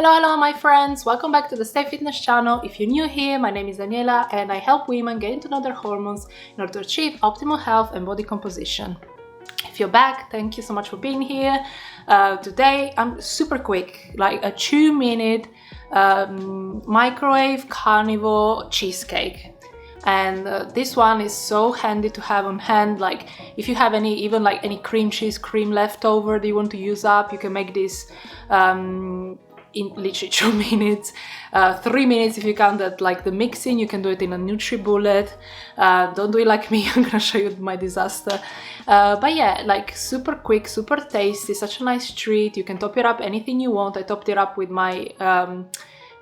Hello my friends, welcome back to the Stay Fitness channel. If you're new here, my name is Daniela and I help women get into know their hormones in order to achieve optimal health and body composition. If you're back, thank you so much for being here. Today I'm super quick, like a 2-minute microwave carnivore cheesecake. And this one is so handy to have on hand. Like if you have any cream cheese cream left over that you want to use up, you can make this in literally 2 minutes, 3 minutes if you count that like the mixing. You can do it in a NutriBullet. Don't do it like me, I'm gonna show you my disaster. But yeah, like super quick, super tasty, such a nice treat. You can top it up anything you want. I topped it up with my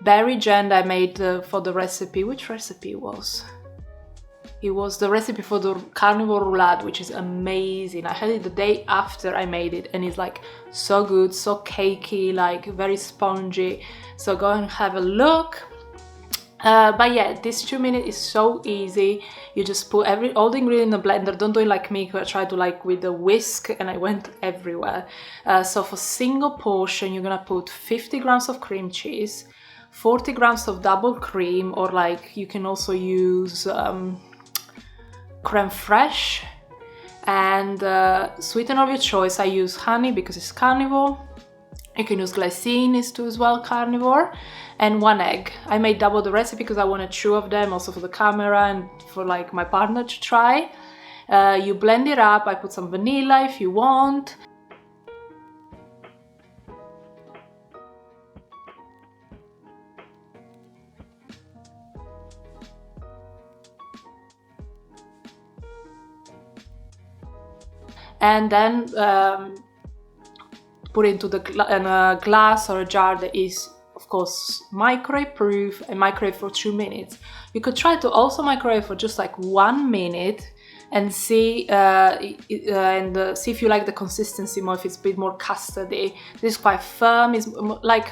berry jam I made for the recipe. Which recipe was? It was the recipe for the carnivore roulade, which is amazing. I had it the day after I made it and it's like so good, so cakey, like very spongy. So go and have a look. But yeah, this 2 minutes is so easy. You just put all the ingredients in the blender. Don't do it like me, because I tried to like with the whisk and I went everywhere. So for single portion, you're gonna put 50 grams of cream cheese, 40 grams of double cream, or like you can also use creme fraiche, and sweetener of your choice. I use honey because it's carnivore. You can use glycine, is too as well carnivore, and 1 egg. I made double the recipe because I wanted 2 of them, also for the camera and for like my partner to try. You blend it up. I put some vanilla if you want. And then put it into a glass or a jar that is, of course, microwave proof, and microwave for 2 minutes. You could try to also microwave for just like 1 minute and see see if you like the consistency more, if it's a bit more custardy. This is quite firm. It's like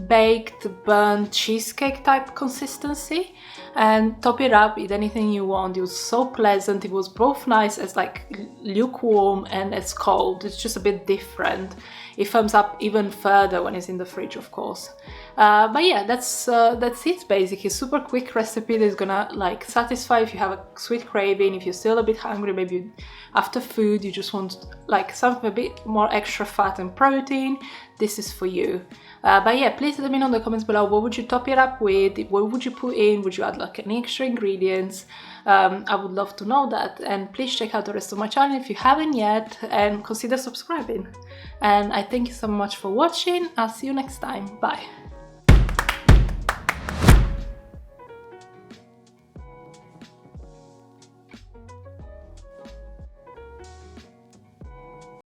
baked burnt cheesecake type consistency, and top it up with anything you want. It was so pleasant. It was both nice as like lukewarm and as cold. It's just a bit different. It firms up even further when it's in the fridge, of course. But yeah, that's it basically. Super quick recipe that's gonna like satisfy if you have a sweet craving, if you're still a bit hungry, maybe after food you just want like something a bit more extra fat and protein. This is for you. But yeah, please let me know in the comments below, what would you top it up with? What would you put in? Would you add like any extra ingredients? I would love to know that. And please check out the rest of my channel if you haven't yet, and consider subscribing. And I thank you so much for watching. I'll see you next time. Bye.